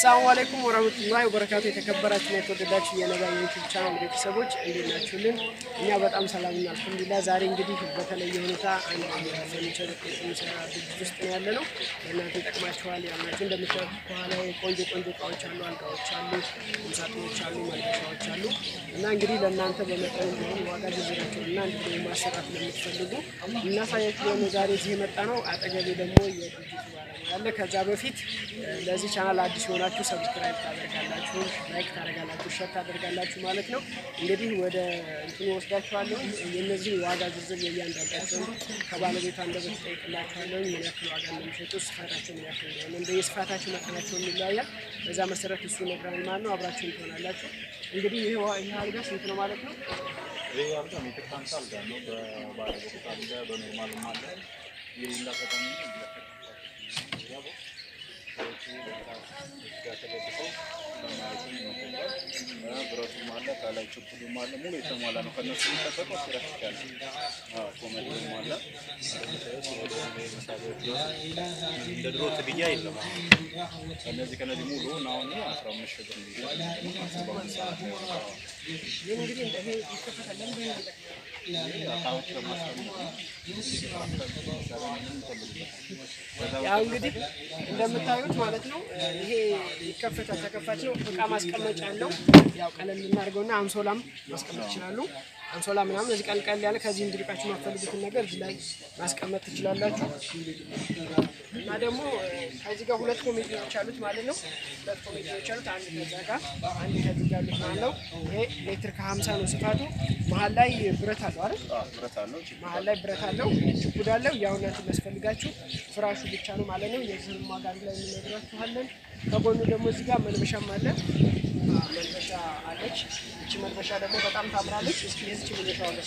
አሰላሙ አለይኩም ወራህመቱላሂ ወበረካቱ። የተከበራችሁ የተወደዳችሁ የነባ ዩቲዩብ ቻናል ቤተሰቦች እንዴት ናችሁልን? እኛ በጣም ሰላም ነን አልሐምዱሊላህ። ዛሬ እንግዲህ በተለየ ሁኔታ አንድ ፈርኒቸር የሚሰራ ድርጅት ውስጥ ነው ያለነው። ለእናንተ ይጠቅማችኋል ያልናችሁ እንደምታዩት ከኋላ ቆንጆ እቃዎች አሉ፣ አልጋዎች አሉ፣ ቁምሳጥኖች አሉ፣ መልበሻዎች አሉ እና እንግዲህ ለእናንተ በመጠኑ ቢሆን ዋጋ ዝርዝራቸውና እንዲሁ ማሰራት ለምትፈልጉ እናሳያችሁ ነው ዛሬ እዚህ የመጣ ነው። አጠገቤ ደግሞ የድርጅቱ ባለሙያ አለ። ከዛ በፊት ለዚህ ቻናል አዲስ ሆናችሁ ሰብስክራይብ ታደርጋላችሁ፣ ላይክ ታደርጋላችሁ፣ ሼር ታደርጋላችሁ ማለት ነው። እንግዲህ ወደ እንትኑ ወስዳችኋለሁ። የነዚህ ዋጋ ዝርዝር የእያንዳንዳቸውን ከባለቤቷ እንደበት ጠይቅላችኋለሁ። ምን ያክል ዋጋ እንደሚሸጡ፣ ስፋታቸው ምን ያክል እንደሆነ እንደየስፋታቸው መጠናቸው ይለያያል። በዛ መሰረት እሱ ይነግራል ማለት ነው። አብራችሁን ትሆናላችሁ። እንግዲህ ይሄ አልጋ ስንት ነው ማለት ነው? ይሄ አልጋ ሜትር ከ50 አልጋ ነው። በባለቤት አልጋ በኖርማል ማለት ይሄ እንዳፈጣን ነው። ብረቱ ማለት ከላይ ችፑዱ ማለት ሙሉ የተሟላ ነው። ከነሱ የሚጠበቀው ሲራፊካል ኮመዲ ማለት እንደ ድሮ ትግያ የለም። ከነዚህ ሙሉ አሁን 15 ሺህ ብር ያው እንግዲህ እንደምታዩት ማለት ነው። ይሄ ይከፈታል፣ ተከፋች ነው። እቃ ማስቀመጫ አለው። ያው ቀለል እናድርገውና አንሶላም ማስቀመጥ ይችላሉ። አንሶላ ምናምን እዚህ ቀልቀል ያለ ከዚህ እንድርቃችሁ ማፈልጉትን ነገር እዚህ ላይ ማስቀመጥ ትችላላችሁ። እና ደግሞ ከዚህ ጋር ሁለት ኮሜዲዎች አሉት ማለት ነው። ሁለት ኮሜዲዎች አሉት። አንድ ከዛ ጋር አንድ ከዚህ ጋር አሉት ማለት ነው። ይሄ ሜትር ከ50 ነው ስፋቱ። መሀል ላይ ብረት አለው አይደል? ብረት አለው። መሀል ላይ ብረት አለው። ችፑድ አለው። ያው እናንተ የሚያስፈልጋችሁ ፍራሹ ብቻ ነው ማለት ነው። የዚህን ዋጋ አንድ ላይ እንነግራችኋለን። ከጎኑ ደግሞ እዚህ ጋር መልበሻም አለ። መልበሻ አለች። እቺ መልበሻ ደግሞ በጣም ታምራለች። እስኪ የዚች መልበሻ ዋጋ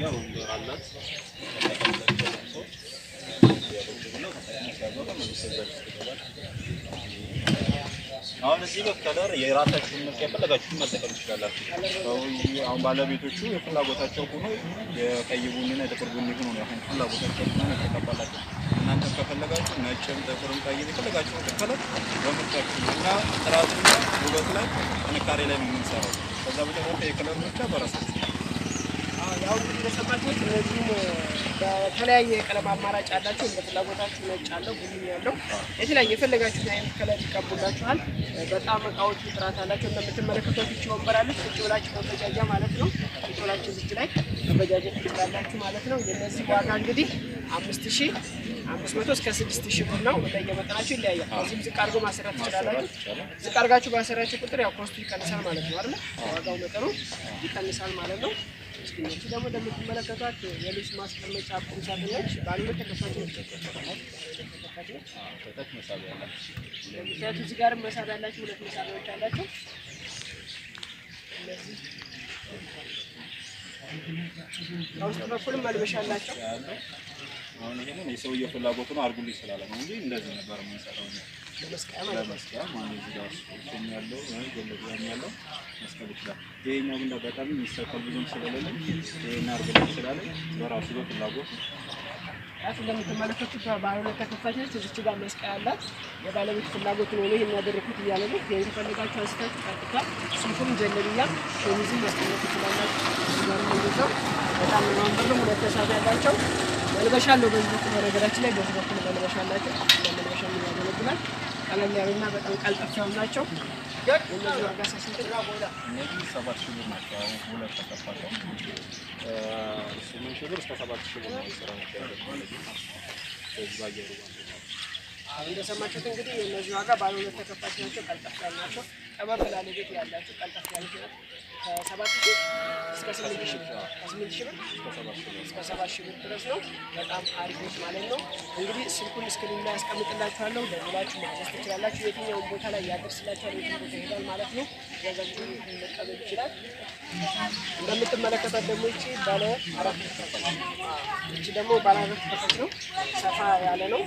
ያው አላት አሁን እዚህ ጋር ከለር የራሳችሁን ምርጫ የፈለጋችሁን መጠቀም ትችላላችሁ። አሁን ባለቤቶቹ የፍላጎታቸው ሆኖ የቀይ ቡኒና የጥቁር ቡኒ ሆኖ ነው አሁን ፍላጎታቸው ሆኖ ተቀበላችሁ። እናንተ ከፈለጋችሁ ነጭም ጥቁርም ቀይ የፈለጋችሁ ከለር በምርጫችሁ እና ጥራትና ውበት ላይ ጥንካሬ ላይ ነው የምንሰራው። ከዛ በተረፈ የከለር ምርጫ በራሳችሁ ያው እንደሰማችሁት እነዚህም በተለያየ የቀለም አማራጭ አላቸው። እንደ ፍላጎታችሁ ነጭ አለው፣ ቡኒ ያለው የተለያየ የፈለጋችሁት አይነት ከለር ይቀቡላችኋል። በጣም እቃዎቹ ጥራት አላቸው። እንደምትመለከቱት እቺ ወንበር አለች። ቁጭ ብላችሁ መበጃጃ ማለት ነው። ቁጭ ብላችሁ እዚህ ላይ መበጃጀት ትችላላችሁ ማለት ነው። የነዚህ ዋጋ እንግዲህ 5500 እስከ 6000 ብር ነው። እንደየመጠናቸው ይለያያል። እዚህም ዝቅ አድርጎ ማሰራት ትችላላችሁ። ዝቅ አድርጋችሁ ባሰራችሁ ቁጥር ያው ኮስቱ ይቀንሳል ማለት ነው አይደል? ዋጋው መጠኑ ይቀንሳል ማለት ነው። እስኪ ደግሞ እንደምትመለከቷት የልብስ ማስቀመጫ ቁም ሳጥን ነች። ባለሁለት ተከፋች ነች። እዚህ ጋርም መሳቢያ አላቸው። ሁለት መሳቢያዎች አላቸው። እነዚህ ከውስጥ በኩልም መልበሻ አላቸው። አሁን ይሄንን የሰውየው ፍላጎት ነው አድርጉልኝ ስላለ ነው እንጂ እንደዚህ ነበር የምንሰራው። ለመስቀያ ማለት ነው። ያለው ገለጻም ያለው መስቀል ይችላል። ይሄኛው ግን በጣም የሚሰቀል ብዙም ስለሌለ ይሄን አድርገን ይችላል በራሱ በፍላጎት አፍ እንደምትመለከቱት ባለሁለት ተከፋች ነች። እዚህ ጋር መስቀያ አላት። የባለቤት ፍላጎት ነው ይሄን ያደረኩት እያለ ነው። ይሄን ፈልጋችሁ አንስታችሁ ቀጥታ ሱፉም ጀለቢያም ሸሚዝም ማስቀመጥ ትችላላችሁ። እዛም እንደዛው በጣም ነው ወንበሩም ሁለት ተሳቢያ አላቸው። መልበሻ አለው። በዚህ በኩል በነገራችን ላይ በዚህ በኩል መልበሻ አላቸው። መልበሻ ያገለግላል። ቀለል ያሉና በጣም ቀልጠፍ ያሉ ናቸው። ግን እነዚህ ዋጋ ስንት ነው? እነዚህ 7000 ብር ናቸው። አሁን ሁለት ተከፋቸው 8000 ብር እስከ 7000 ብር ነው የሰራው ማለት ነው። በዚህ ባየሩ እንደሰማችሁት እንግዲህ የእነዚህ ዋጋ ባለሁለት ተከፋች ናቸው። ቀልጠፍ ያሉ ናቸው። ጠበብ ላለ ቤት ያላቸው ቀልጠፍ ያሉ ከ7000 እስከ 8000 ብር እስከ 7000 ብር ድረስ ነው። በጣም አሪፎች ማለት ነው። እንግዲህ ስልኩን ስክሪን ላይ ያስቀምጥላችኋለሁ። ደውላችሁ ማዘዝ ትችላላችሁ። የትኛውን ቦታ ላይ ያደርስላችኋል። የትኛው ቦታ ይሄዳል ማለት ነው። ገንዘቡን መቀበል ይችላል። እንደምትመለከቷት ደግሞ እቺ ባለ 4 ተከፋች እቺ ደግሞ ባለ 4 ተከፋች ነው። ሰፋ ያለ ነው።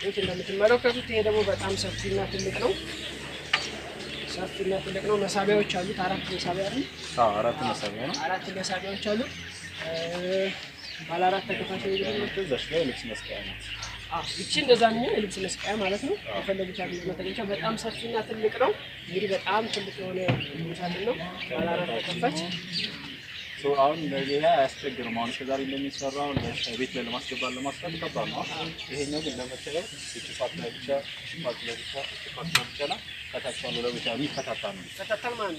ይሄ እንደምትመለከቱት ይሄ ደግሞ በጣም ሰፊና ትልቅ ነው። ሰፊና ትልቅ ነው። መሳቢያዎች አሉት። 4 መሳቢያ አይደል? 4 መሳቢያ ነው። 4 መሳቢያዎች አሉት። ባለ 4 ተከፋች ነው። እዛሽ ላይ ልብስ መስቀያ ነው። እቺ እንደዛ ነው ልብስ መስቀያ ማለት ነው። የፈለጉት ያለው መተገኛ በጣም ሰፊና ትልቅ ነው። እንግዲህ በጣም ትልቅ የሆነ ሳጥን ነው። ባለ 4 ተከፋች አሁን ለሌላ አያስቸግርም። አሁን እስከዛሬ እንደሚሰራው ቤት ላይ ለማስገባት ከባድ ነው። ይሄኛው ግን ለመተያየት እቺ ፋት ላይ ብቻ ከታች ያለው ለብቻ የሚፈታታ ነው።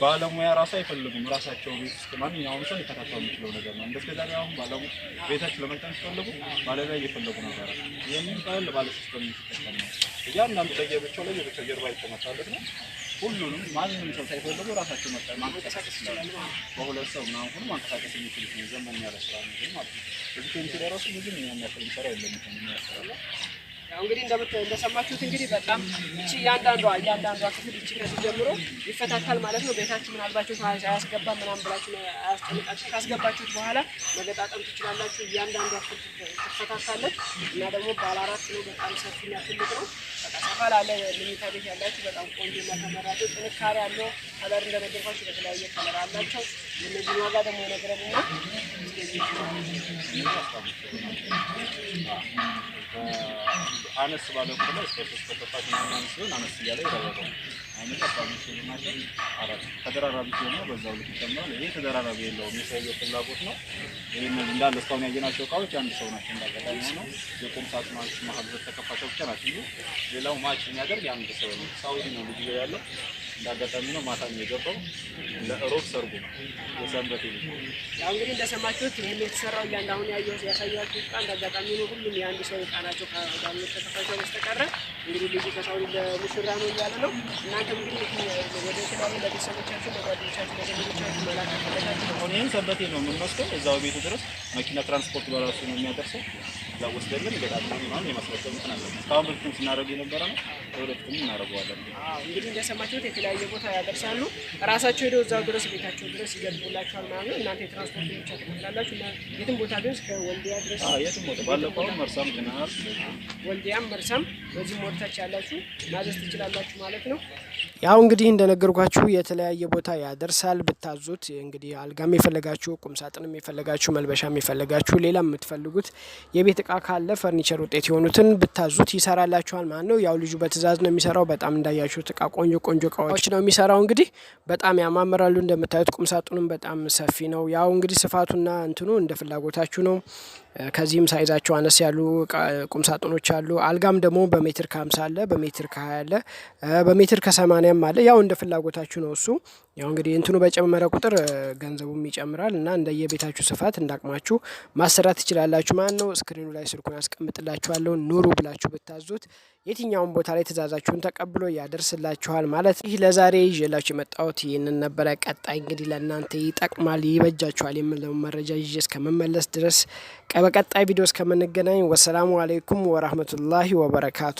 ባለሙያ ራሱ አይፈልጉም። ራሳቸው ቤት ውስጥ ማንኛውም ሰው ሊፈታታው የሚችለው ነገር ነው። እንደስከዛሬ አሁን ባለሙያ ቤታቸው ለመጠን ሲፈልጉ ባለሙያ እየፈለጉ ነበር። ይሄንን ካለ ባለ ሲስተም ይተከታል ነው። እያንዳንዱ ለየብቻው ጀርባ ይተመታለት ነው። ሁሉንም ማንንም ሰው ሳይፈልጉ ራሳቸው ማንቀሳቀስ ይችላሉ። በሁለት ሰው ምናምን ሁሉ ማንቀሳቀስ የሚችሉት ነው። ዘመን ያለ ስራ ነው ማለት ነው። እዚህ ከሚሰራ ራሱ ብዙም የሚያፈል ስራ የለም የሚያሰራው። ያው እንግዲህ እንደሰማችሁት እንግዲህ በጣም እቺ እያንዳንዷ ክፍል እቺ ከዚህ ጀምሮ ይፈታታል ማለት ነው። ቤታችሁ ምናልባችሁ አያስገባ ምናምን ብላችሁ አያስጨንቃችሁ። ካስገባችሁት በኋላ መገጣጠም ትችላላችሁ። እያንዳንዷ ክፍል ትፈታታለች እና ደግሞ ባለ 4 ነው። በጣም ሰፊና ትልቅ ነው። በቃ ሰፋ ላለ መኝታ ቤት ያላችሁ በጣም ቆንጆና ተመራጭ ጥንካሬ ያለው ከለር እንደነገርኳችሁ በተለያየ ከለር አላቸው። የነዚህ ዋጋ ደግሞ ነገርና አነስ ባለ ቁጥር እስከ 3 ተከፋች ምናምን ሲሆን አነስ እያለ ይረጋጋል። አሁን ተጣጣሚ ናቸው። ተደራራቢ ሲሆን በዛው ልክ ይጨምራል። ይሄ ተደራራቢ የለውም። የሰውየው ፍላጎት ነው። ይሄን እንዳለ እስካሁን ያየናቸው እቃዎች አንድ ሰው ናቸው እንዳጠቃላይ ነው። የቁም ሳጥኖች ማህበር ተከፋቸው ብቻ ናቸው። ሌላው ማች የሚያደርግ አንድ ሰው ነው። ሳውዲ ነው ልጅ ያለው እንዳጋጣሚ ነው። ማታ ነው የገባው። ለሮብ ሰርጉ ነው የሰንበት ልጅ። ያው እንግዲህ እንደሰማችሁት ይሄን የተሰራው እያንዳንዱ ያሳያችሁ እቃ እንዳጋጣሚ ነው። ሁሉም የአንድ ሰው እቃ ናቸው ከዳኞች ተከፋቸው በስተቀር። እንግዲህ ልጅ ከሳውዲ ለሙሽራ ነው እያለ ነው። እናንተም እንግዲህ ወደ ተለያዩ ለቤተሰቦቻችሁ፣ ለጓደኞቻችሁ፣ ለዘመዶቻችሁ መላክ ከፈለጋችሁ አሁን ይሄን ሰንበቴ ነው የምንወስደው። እዛው ቤቱ ድረስ መኪና ትራንስፖርት በራሱ ነው የሚያደርሰው። እዛ ወስደን በጣም ማን የማስረከብ እንትን አለ። እስካሁን በፊት ስናደርግ የነበረ ነው። ወደፊትም እናደርገዋለን። እንግዲህ እንደሰማችሁት የተለያየ ቦታ ያደርሳሉ። ራሳቸው ሄደው እዛው ድረስ ቤታቸው ድረስ ይገቡላችኋል ማለት ነው። እናንተ የትራንስፖርት ብቻ ትከፍላላችሁ እና የትም ቦታ ድረስ ከወልዲያ ድረስ የትም ቦታ ባለፈው መርሳም ትናር ወልዲያም መርሳም በዚህ ሞርታች ያላችሁ ማዘዝ ትችላላችሁ ማለት ነው። ያው እንግዲህ እንደነገርኳችሁ የተለያየ ቦታ ያደርሳል። ብታዙት እንግዲህ አልጋም የፈለጋችሁ፣ ቁም ሳጥንም የፈለጋችሁ፣ መልበሻም የፈለጋችሁ፣ ሌላም የምትፈልጉት የቤት እቃ ካለ ፈርኒቸር ውጤት የሆኑትን ብታዙት ይሰራላችኋል ማለት ነው። ያው ልጁ በትእዛዝ ነው የሚሰራው። በጣም እንዳያችሁት እቃ ቆንጆ እቃዎች ነው የሚሰራው። እንግዲህ በጣም ያማምራሉ። እንደምታዩት ቁም ሳጥኑም በጣም ሰፊ ነው። ያው እንግዲህ ስፋቱና እንትኑ እንደ ፍላጎታችሁ ነው። ከዚህም ሳይዛቸው አነስ ያሉ ቁም ሳጥኖች አሉ። አልጋም ደግሞ በሜትር ከ50 አለ፣ በሜትር ከ20 አለ፣ በሜትር ከ80 አለ። ያው እንደ ፍላጎታችሁ ነው እሱ። ያው እንግዲህ እንትኑ በጨመረ ቁጥር ገንዘቡም ይጨምራል እና እንደየቤታችሁ ስፋት እንዳቅማችሁ ማሰራት ትችላላችሁ ማለት ነው። ስክሪኑ ላይ ስልኩን አስቀምጥላችኋለሁ። ኑሩ ብላችሁ ብታዙት የትኛውን ቦታ ላይ ትእዛዛችሁን ተቀብሎ ያደርስላችኋል ማለት ነው። ይህ ለዛሬ ይዤላችሁ የመጣሁት ይህንን ነበረ። ቀጣይ እንግዲህ ለእናንተ ይጠቅማል፣ ይበጃችኋል የምለው መረጃ ይዤ እስከመመለስ ድረስ በቀጣይ ቪዲዮ እስከምንገናኝ ወሰላሙ አለይኩም ወራህመቱላሂ ወበረካቱ።